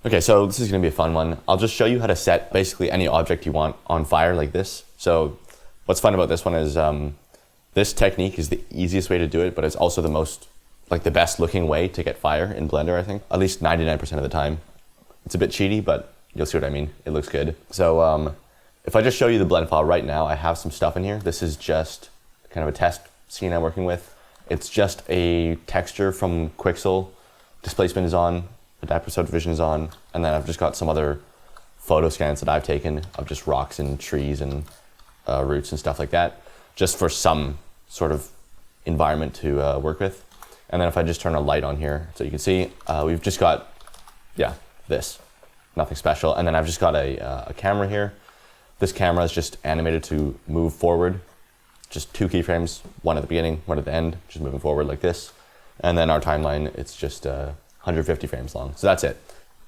Okay, so this is gonna be a fun one. I'll just show you how to set basically any object you want on fire like this. So what's fun about this one is this technique is the easiest way to do it, but it's also the most, like the best looking way to get fire in Blender, I think. At least 99% of the time. It's a bit cheaty, but you'll see what I mean. It looks good. So if I just show you the blend file right now, I have some stuff in here. This is just kind of a test scene I'm working with. It's just a texture from Quixel. Displacement is on. Adaptive subdivision is on, and then I've just got some other photo scans that I've taken of just rocks and trees and roots and stuff like that, just for some sort of environment to work with. And then if I just turn a light on here, so you can see we've just got, this, nothing special. And then I've just got a camera here. This camera is just animated to move forward, just 2 keyframes, one at the beginning, one at the end, just moving forward like this. And then our timeline, it's just 150 frames long. So that's it.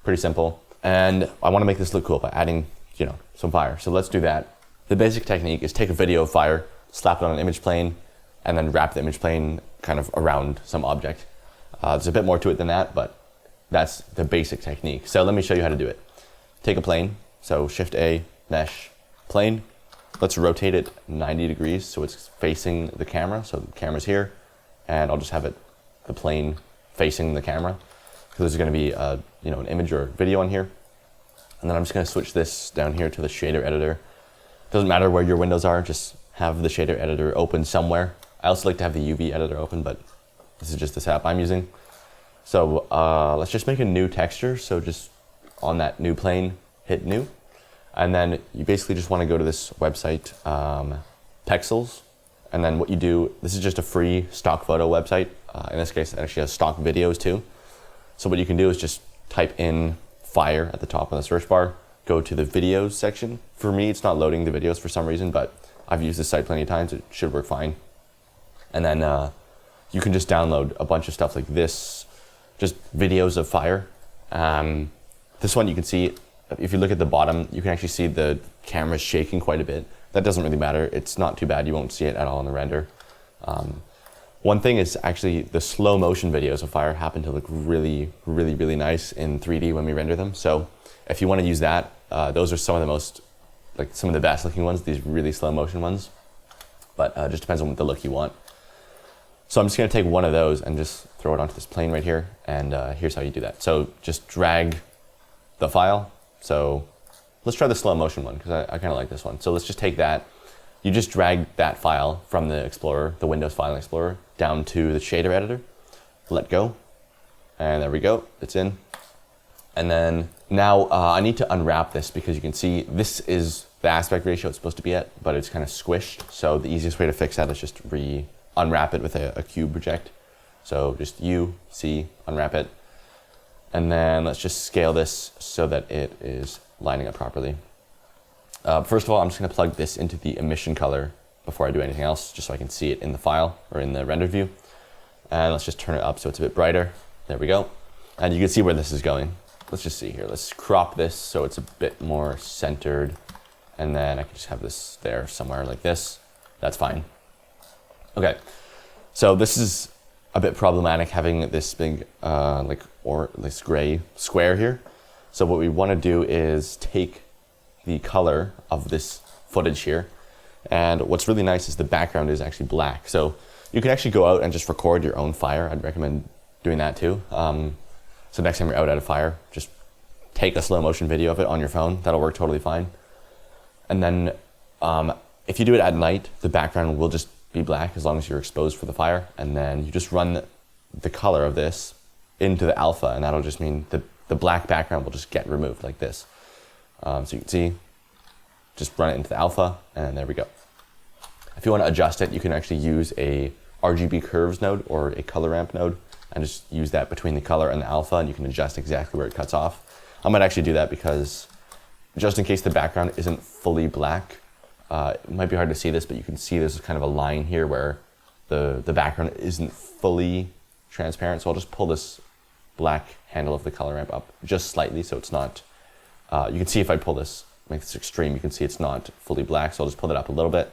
Pretty simple. And I want to make this look cool by adding, some fire. So let's do that. The basic technique is take a video of fire, slap it on an image plane, and then wrap the image plane kind of around some object. There's a bit more to it than that, but that's the basic technique. So let me show you how to do it. Take a plane, so Shift A, Mesh, Plane. Let's rotate it 90 degrees so it's facing the camera. So the camera's here, and I'll just have the plane facing the camera. There's going to be an image or video on here. And then I'm just going to switch this down here to the shader editor. Doesn't matter where your windows are, just have the shader editor open somewhere. I also like to have the UV editor open, but this is just the setup I'm using. So let's just make a new texture. So just on that new plane, hit new. And then you basically just want to go to this website, Pexels. And then what you do, this is just a free stock photo website. In this case, it actually has stock videos too. So what you can do is just type in fire at the top of the search bar, go to the videos section. For me, it's not loading the videos for some reason, but I've used this site plenty of times. It should work fine. And then you can just download a bunch of stuff like this, just videos of fire. This one you can see, if you look at the bottom, you can actually see the camera shaking quite a bit. That doesn't really matter. It's not too bad. You won't see it at all in the render. One thing is actually the slow motion videos of fire happen to look really, really, really nice in 3D when we render them. So if you want to use that, those are some of the most, some of the best looking ones, these really slow motion ones. But it just depends on what the look you want. So I'm just going to take one of those and just throw it onto this plane right here. And here's how you do that. So just drag the file. So let's try the slow motion one because I kind of like this one. So let's just take that. You just drag that file from the Explorer, the Windows File Explorer, down to the shader editor, let go, and there we go, it's in. And then now I need to unwrap this because you can see this is the aspect ratio it's supposed to be at, but it's kind of squished. So the easiest way to fix that is just unwrap it with a cube project. So just U, C, unwrap it. And then let's just scale this so that it is lining up properly. First of all, I'm just going to plug this into the emission color before I do anything else, just so I can see it in the file or in the rendered view. And let's just turn it up so it's a bit brighter. There we go. And you can see where this is going. Let's just see here. Let's crop this so it's a bit more centered. And then I can just have this there somewhere like this. That's fine. Okay. So this is a bit problematic having this big, this gray square here. So what we want to do is take the color of this footage here. And what's really nice is the background is actually black. So you can actually go out and just record your own fire. I'd recommend doing that too. So next time you're out at a fire, just take a slow motion video of it on your phone. That'll work totally fine. And then if you do it at night, the background will just be black as long as you're exposed for the fire. And then you just run the color of this into the alpha, and that'll just mean the black background will just get removed like this. So you can see, just run it into the alpha, and there we go. If you want to adjust it, you can actually use a RGB curves node or a color ramp node, and just use that between the color and the alpha, and you can adjust exactly where it cuts off. I might actually do that because just in case the background isn't fully black, it might be hard to see this, but you can see there's kind of a line here where the background isn't fully transparent. So I'll just pull this black handle of the color ramp up just slightly so it's not, you can see if I pull this, make this extreme, you can see it's not fully black. So I'll just pull it up a little bit,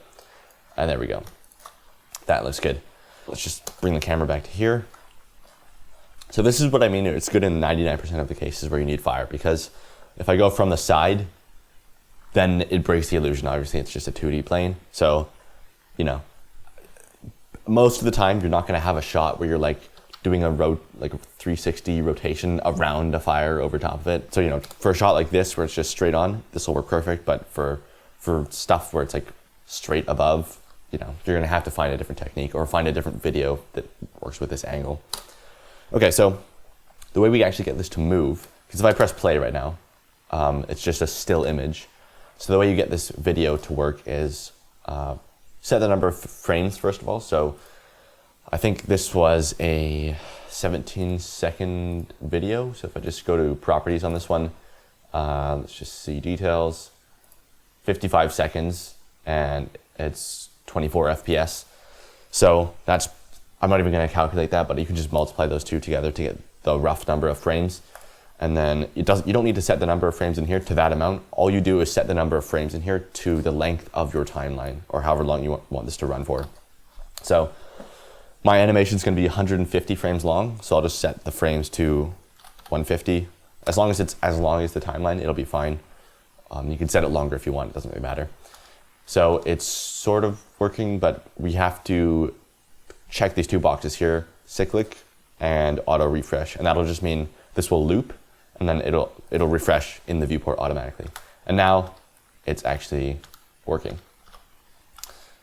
and there we go. That looks good. Let's just bring the camera back to here. So this is what I mean. It's good in 99% of the cases where you need fire, because if I go from the side, then it breaks the illusion. Obviously, it's just a 2D plane. So, you know, most of the time you're not going to have a shot where you're like doing a 360 rotation around a fire over top of it. So, you know, for a shot like this where it's just straight on, this will work perfect. But for stuff where it's like straight above, you know, you're going to have to find a different technique or find a different video that works with this angle. Okay, so the way we actually get this to move, because if I press play right now, it's just a still image. So the way you get this video to work is set the number of frames first of all. So I think this was a 17-second video. So if I just go to properties on this one, let's just see details, 55 seconds, and it's 24 FPS. So that's, I'm not even going to calculate that, but you can just multiply those two together to get the rough number of frames. And then you don't need to set the number of frames in here to that amount. All you do is set the number of frames in here to the length of your timeline, or however long you want this to run for. So my animation is going to be 150 frames long, so I'll just set the frames to 150. As long as it's as long as the timeline, it'll be fine. You can set it longer if you want, it doesn't really matter. So it's sort of working, but we have to check these two boxes here, cyclic and auto refresh, and that'll just mean this will loop and then it'll refresh in the viewport automatically. And now it's actually working.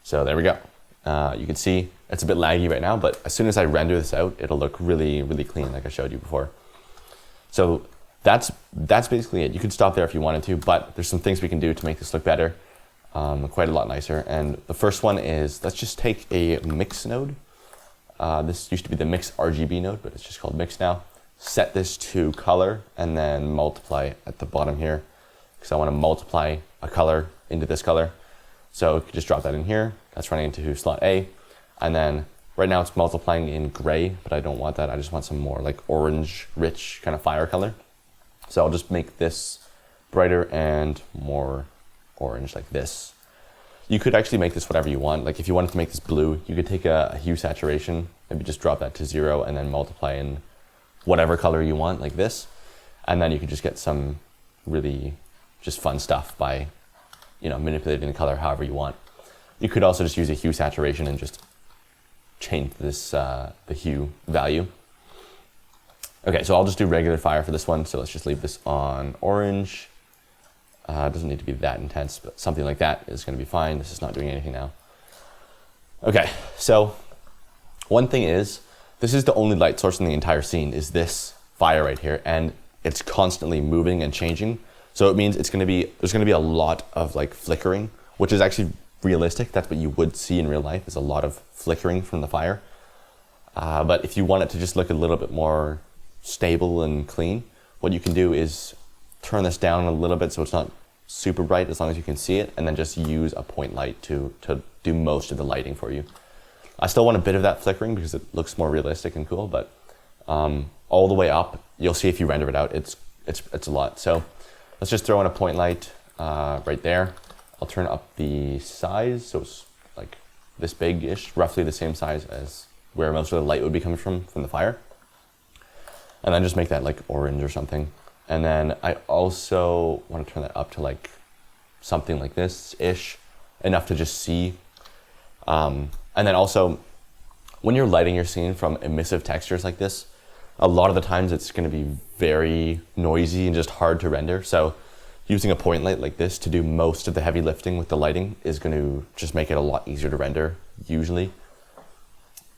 So there we go. You can see it's a bit laggy right now, but as soon as I render this out, it'll look really, really clean like I showed you before. So that's basically it. You could stop there if you wanted to, but there's some things we can do to make this look better, quite a lot nicer. And the first one is, let's just take a mix node. This used to be the mix RGB node, but it's just called mix now. Set this to color and then multiply at the bottom here, because I want to multiply a color into this color. So you can just drop that in here. That's running into slot A. And then right now it's multiplying in gray, but I don't want that. I just want some more like orange, rich kind of fire color. So I'll just make this brighter and more orange like this. You could actually make this whatever you want. Like if you wanted to make this blue, you could take a hue saturation, maybe just drop that to 0 and then multiply in whatever color you want like this. And then you could just get some really just fun stuff by, you know, manipulating the color however you want. You could also just use a hue saturation and just change this, the hue value. Okay, so I'll just do regular fire for this one. So let's just leave this on orange. It doesn't need to be that intense, but something like that is going to be fine. This is not doing anything now. Okay, so one thing is, this is the only light source in the entire scene, is this fire right here, and it's constantly moving and changing. So it means there's going to be a lot of like flickering, which is actually realistic. That's what you would see in real life, is a lot of flickering from the fire. But if you want it to just look a little bit more stable and clean, what you can do is turn this down a little bit so it's not super bright, as long as you can see it, and then just use a point light to do most of the lighting for you. I still want a bit of that flickering because it looks more realistic and cool, but all the way up, you'll see if you render it out, it's a lot. So let's just throw in a point light right there. I'll turn up the size so it's like this big-ish, roughly the same size as where most of the light would be coming from the fire. And then just make that like orange or something. And then I also want to turn that up to like something like this-ish, enough to just see. And then also, when you're lighting your scene from emissive textures like this, a lot of the times it's going to be very noisy and just hard to render. So using a point light like this to do most of the heavy lifting with the lighting is going to just make it a lot easier to render, usually.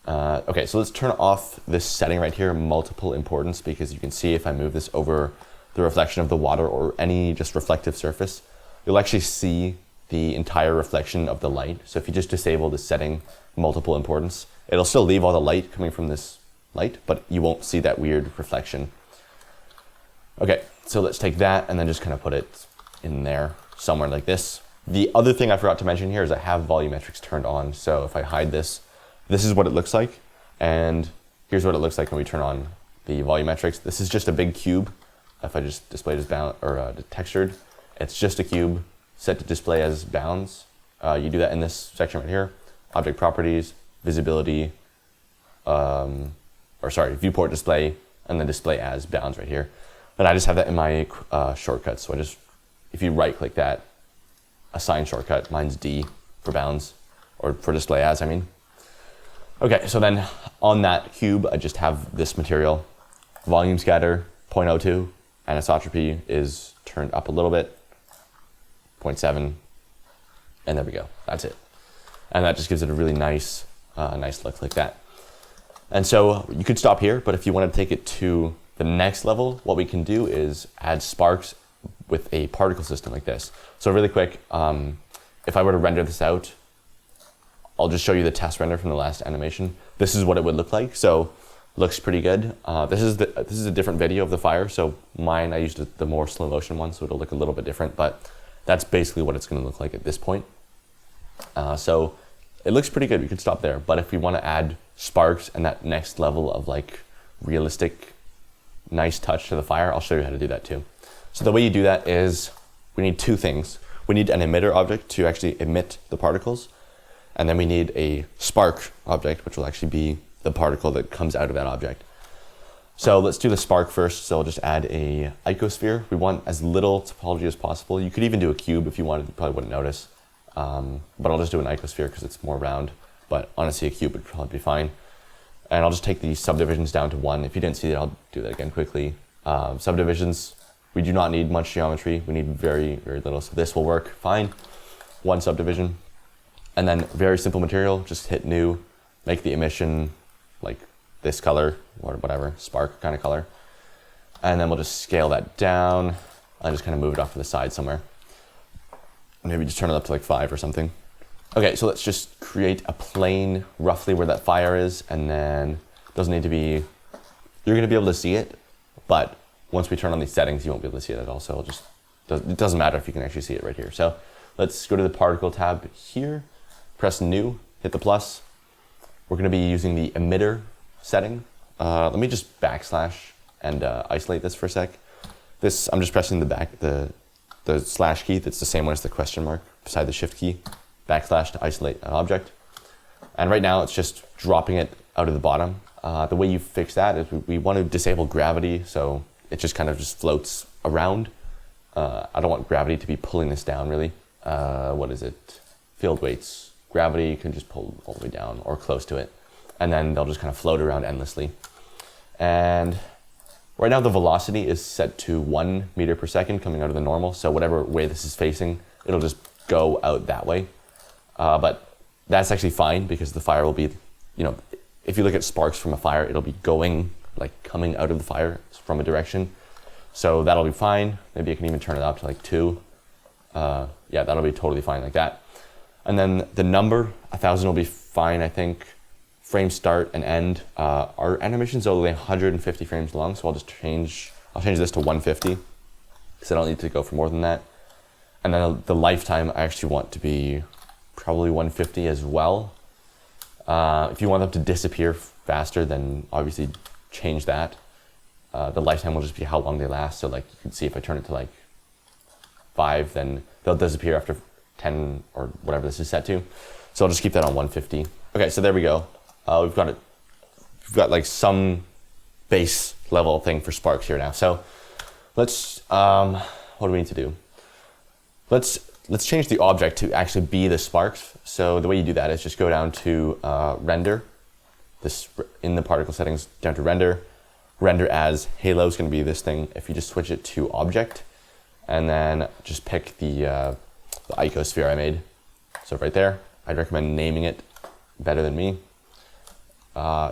Okay, so let's turn off this setting right here, multiple importance, because you can see if I move this over the reflection of the water or any just reflective surface, you'll actually see the entire reflection of the light. So if you just disable this setting, multiple importance, it'll still leave all the light coming from this light, but you won't see that weird reflection. Okay, so let's take that and then just kind of put it in there somewhere like this. The other thing I forgot to mention here is I have volumetrics turned on. So if I hide this, this is what it looks like. And here's what it looks like when we turn on the volumetrics. This is just a big cube. If I just display it as bound or textured, it's just a cube set to display as bounds. You do that in this section right here. Object properties, visibility, viewport display, and then display as bounds right here. And I just have that in my shortcuts. So if you right click that, assign shortcut, mine's D for bounds, or for display as, I mean. Okay, so then on that cube, I just have this material. Volume scatter, 0.02, anisotropy is turned up a little bit, 0.7, and there we go, that's it. And that just gives it a really nice look like that. And so you could stop here, but if you want to take it to the next level, what we can do is add sparks with a particle system like this. So really quick, if I were to render this out, I'll just show you the test render from the last animation. This is what it would look like. So looks pretty good. This is a different video of the fire. So mine, I used the more slow motion one, so it'll look a little bit different, but that's basically what it's going to look like at this point. So it looks pretty good. We could stop there. But if we want to add sparks and that next level of like realistic, nice touch to the fire, I'll show you how to do that too. So the way you do that is we need two things. We need an emitter object to actually emit the particles. And then we need a spark object, which will actually be the particle that comes out of that object. So let's do the spark first. So I'll just add a icosphere. We want as little topology as possible. You could even do a cube if you wanted, you probably wouldn't notice. But I'll just do an icosphere because it's more round. But honestly, a cube would probably be fine. And I'll just take the subdivisions down to 1. If you didn't see that, I'll do that again quickly. Subdivisions, we do not need much geometry. We need very, very little. So this will work fine. 1 subdivision. And then very simple material, just hit new, make the emission like this color or whatever, spark kind of color. And then we'll just scale that down. I'll just kind of move it off to the side somewhere. Maybe just turn it up to like 5 or something. Okay, so let's just create a plane roughly where that fire is, and then it doesn't need to be, you're gonna be able to see it, but once we turn on these settings, you won't be able to see it at all. So it doesn't matter if you can actually see it right here. So let's go to the particle tab here, press new, hit the plus. We're gonna be using the emitter setting. Let me just backslash and isolate this for a sec. This, I'm just pressing the slash key. That's the same one as the question mark beside the shift key. Backslash to isolate an object. And right now it's just dropping it out of the bottom. The way you fix that is we want to disable gravity, so it just kind of just floats around. I don't want gravity to be pulling this down really. What is it? Field weights. Gravity can just pull all the way down or close to it. And then they'll just kind of float around endlessly. And right now the velocity is set to 1 meter per second coming out of the normal. So whatever way this is facing, it'll just go out that way. But that's actually fine because the fire will be, you know, if you look at sparks from a fire, it'll be going, like coming out of the fire from a direction. So that'll be fine. Maybe I can even turn it up to like 2. Yeah, that'll be totally fine like that. And then the number, 1,000 will be fine, I think. Frame start and end. Our animation's only 150 frames long, so I'll change this to 150 because I don't need to go for more than that. And then the lifetime I actually want to be probably 150 as well. If you want them to disappear faster, then obviously change that. The lifetime will just be how long they last. So like you can see if I turn it to like 5, then they'll disappear after 10 or whatever this is set to. So I'll just keep that on 150. Okay, so there we go. We've got like some base level thing for sparks here now. So let's, what do we need to do? Let's change the object to actually be the sparks. So the way you do that is just go down to render, this in the particle settings, down to render as halo is going to be this thing. If you just switch it to object, and then just pick the icosphere I made. So right there, I'd recommend naming it better than me.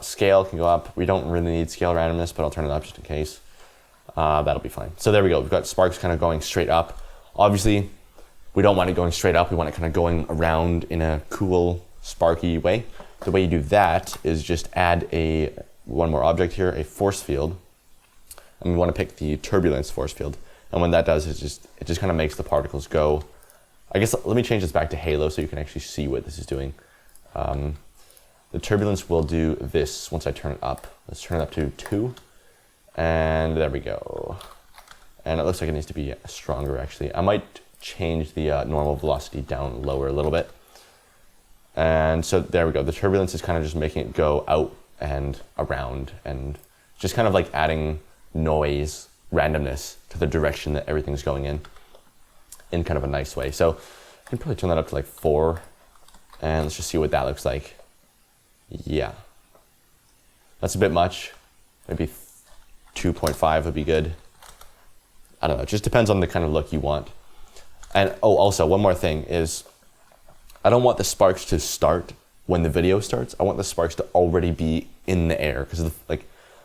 Scale can go up. We don't really need scale randomness, but I'll turn it up just in case. That'll be fine. So there we go. We've got sparks kind of going straight up. Obviously, we don't want it going straight up. We want it kind of going around in a cool, sparky way. The way you do that is just add one more object here, a force field. And we want to pick the turbulence force field. And what that does is it just kind of makes the particles go. I guess let me change this back to halo so you can actually see what this is doing. The turbulence will do this once I turn it up. Let's turn it up to 2. And there we go. And it looks like it needs to be stronger actually. I might change the normal velocity down lower a little bit. And so there we go. The turbulence is kind of just making it go out and around and just kind of like adding noise, randomness to the direction that everything's going in kind of a nice way. So I can probably turn that up to like 4, and let's just see what that looks like. Yeah, that's a bit much. Maybe 2.5 would be good. I don't know, it just depends on the kind of look you want. And oh, also one more thing is, I don't want the sparks to start when the video starts. I want the sparks to already be in the air, because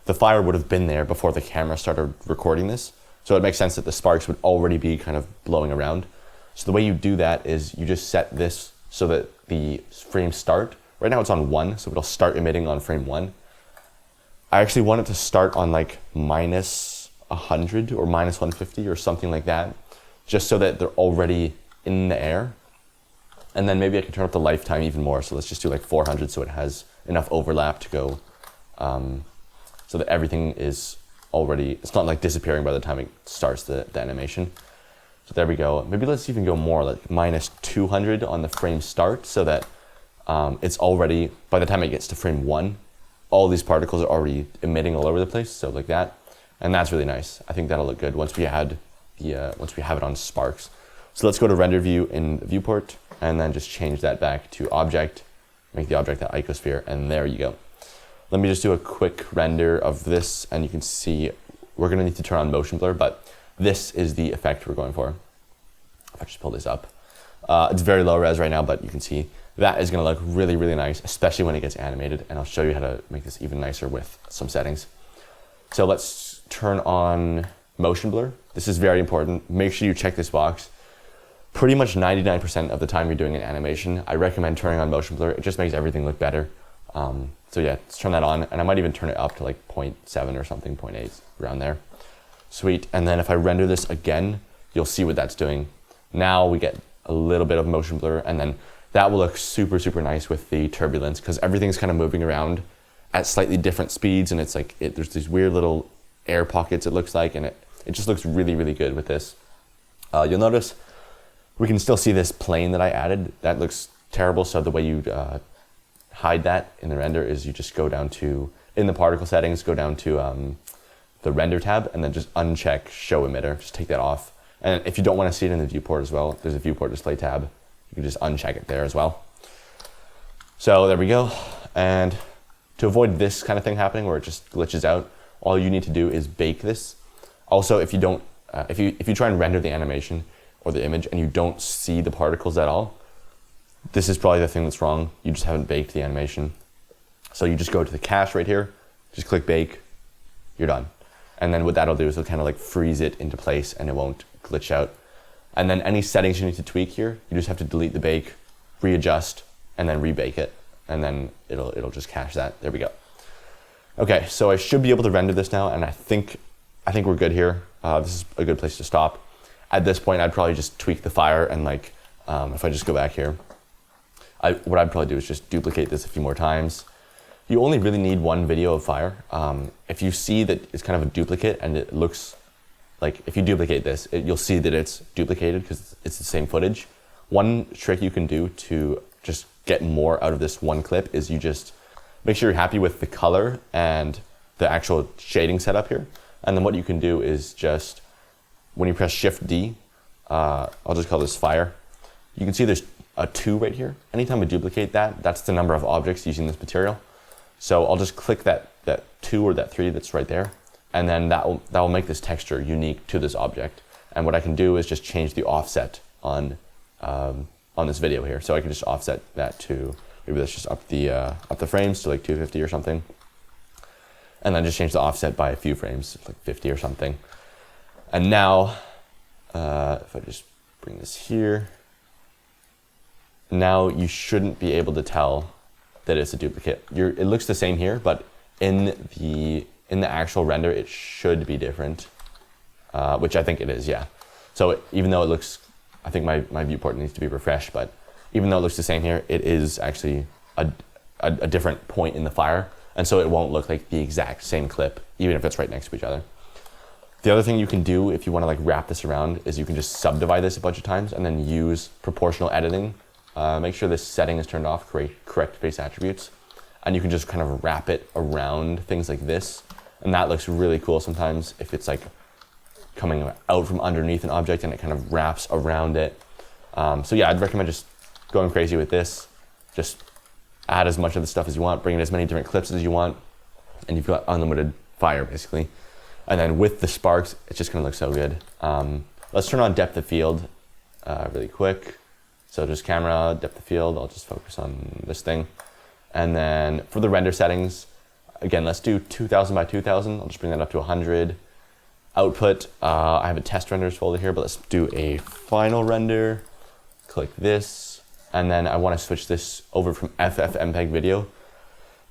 the fire would have been there before the camera started recording this. So it makes sense that the sparks would already be kind of blowing around. So the way you do that is you just set this so that the frames start. Right now it's on 1, so it'll start emitting on frame 1. I actually want it to start on like minus 100 or minus 150 or something like that, just so that they're already in the air. And then maybe I can turn up the lifetime even more. So let's just do like 400 so it has enough overlap to go, so that everything is already, it's not like disappearing by the time it starts the animation. So there we go. Maybe let's even go more, like minus 200 on the frame start, so that it's already, by the time it gets to frame 1, all these particles are already emitting all over the place, so like that. And that's really nice. I think that'll look good once we have it on sparks. So let's go to render view in viewport, and then just change that back to object, make the object that icosphere, and there you go. Let me just do a quick render of this, and you can see we're gonna need to turn on motion blur, but this is the effect we're going for. If I just pull this up. It's very low res right now, but you can see that is gonna look really, really nice, especially when it gets animated, and I'll show you how to make this even nicer with some settings. So let's turn on motion blur. This is very important. Make sure you check this box. Pretty much 99% of the time you're doing an animation, I recommend turning on motion blur. It just makes everything look better. So yeah, let's turn that on, and I might even turn it up to like 0.7 or something, 0.8, around there. Sweet, and then if I render this again, you'll see what that's doing. Now we get a little bit of motion blur, and then that will look super, super nice with the turbulence, because everything's kind of moving around at slightly different speeds, and it's like, there's these weird little air pockets it looks like, and it just looks really, really good with this. You'll notice we can still see this plane that I added. That looks terrible, so the way you hide that in the render is you just go down to, in the particle settings, go down to the render tab, and then just uncheck show emitter, just take that off. And if you don't want to see it in the viewport as well, there's a viewport display tab. You can just uncheck it there as well. So there we go. And to avoid this kind of thing happening where it just glitches out, all you need to do is bake this. Also, if you don't, if you try and render the animation or the image and you don't see the particles at all, this is probably the thing that's wrong. You just haven't baked the animation. So you just go to the cache right here, just click bake, you're done. And then what that'll do is it'll kind of like freeze it into place and it won't glitch out. And then any settings you need to tweak here, you just have to delete the bake, readjust, and then rebake it. And then it'll just cache that. There we go. Okay, so I should be able to render this now, and I think we're good here. This is a good place to stop. At this point, I'd probably just tweak the fire, and like, if I just go back here, what I'd probably do is just duplicate this a few more times. You only really need one video of fire. If you see that it's kind of a duplicate and it looks like, if you duplicate this, you'll see that it's duplicated because it's the same footage. One trick you can do to just get more out of this one clip is you just make sure you're happy with the color and the actual shading setup here. And then what you can do is just, when you press Shift D, I'll just call this fire. You can see there's a 2 right here. Anytime I duplicate that, that's the number of objects using this material. So I'll just click that 2 or that 3 that's right there. And then that will make this texture unique to this object. And what I can do is just change the offset on this video here. So I can just offset that to, maybe let's just up the frames to like 250 or something. And then just change the offset by a few frames, like 50 or something. And now, if I just bring this here, now you shouldn't be able to tell that it's a duplicate. It looks the same here, but in the actual render, it should be different, which I think it is, yeah. So even though it looks, I think my viewport needs to be refreshed, but even though it looks the same here, it is actually a different point in the fire, and so it won't look like the exact same clip, even if it's right next to each other. The other thing you can do if you want to like wrap this around is you can just subdivide this a bunch of times and then use proportional editing. Make sure this setting is turned off, correct face attributes, and you can just kind of wrap it around things like this. And that looks really cool sometimes if it's like coming out from underneath an object and it kind of wraps around it. So yeah, I'd recommend just going crazy with this. Just add as much of the stuff as you want, bring in as many different clips as you want, and you've got unlimited fire basically. And then with the sparks, it's just gonna look so good. Let's turn on depth of field really quick. So just camera, depth of field, I'll just focus on this thing. And then for the render settings, again, let's do 2000 by 2000. I'll just bring that up to 100. Output, I have a test renders folder here, but let's do a final render. Click this, and then I want to switch this over from FFmpeg video.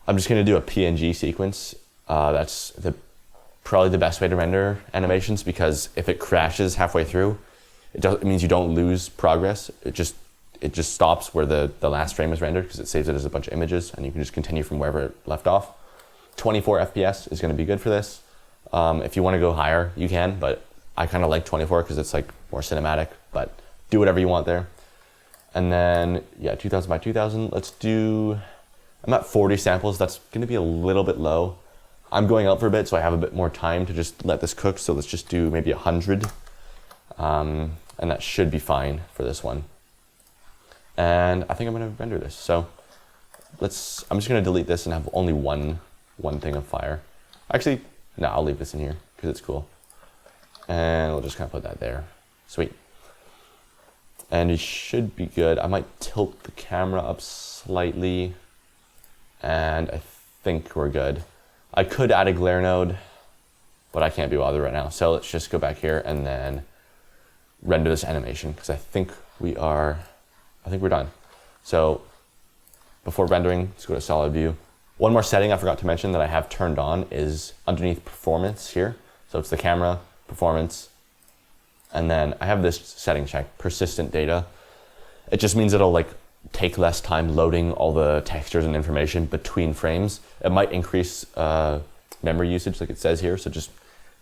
I'm just going to do a PNG sequence. That's probably the best way to render animations, because if it crashes halfway through, it means you don't lose progress. It just stops where the last frame is rendered, because it saves it as a bunch of images, and you can just continue from wherever it left off. 24 FPS is going to be good for this. If you want to go higher, you can, but I kind of like 24 because it's like more cinematic, but do whatever you want there. And then, yeah, 2000 by 2000, I'm at 40 samples. That's going to be a little bit low. I'm going out for a bit, so I have a bit more time to just let this cook. So let's just do maybe 100. And that should be fine for this one. And I think I'm going to render this. So I'm just going to delete this and have only one thing of fire. Actually, no, I'll leave this in here because it's cool. And we'll just kind of put that there. Sweet. And it should be good. I might tilt the camera up slightly, and I think we're good. I could add a glare node, but I can't be bothered right now. So let's just go back here and then render this animation, because I think we're done. So before rendering, let's go to solid view. One more setting I forgot to mention that I have turned on is underneath performance here. So it's the camera, performance, and then I have this setting checked, persistent data. It just means it'll like take less time loading all the textures and information between frames. It might increase memory usage like it says here. So just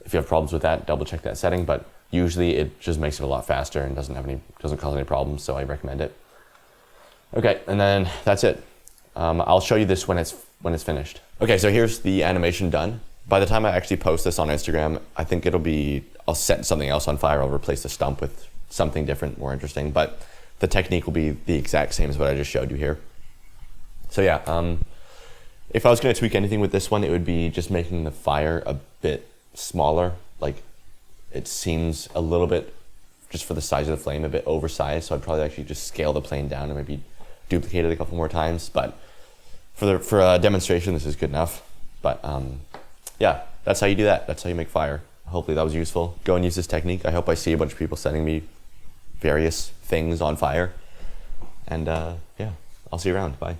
if you have problems with that, double check that setting, but usually it just makes it a lot faster and doesn't cause any problems. So I recommend it. Okay, and then that's it. I'll show you this when it's finished. Okay, so here's the animation done. By the time I actually post this on Instagram, I think I'll set something else on fire. I'll replace the stump with something different, more interesting, but the technique will be the exact same as what I just showed you here. So yeah, if I was gonna tweak anything with this one, it would be just making the fire a bit smaller. Like it seems a little bit, just for the size of the flame, a bit oversized. So I'd probably actually just scale the plane down and maybe duplicate it a couple more times. But for a demonstration, this is good enough. But yeah, that's how you do that. That's how you make fire. Hopefully that was useful. Go and use this technique. I hope I see a bunch of people sending me various things on fire. And yeah, I'll see you around. Bye.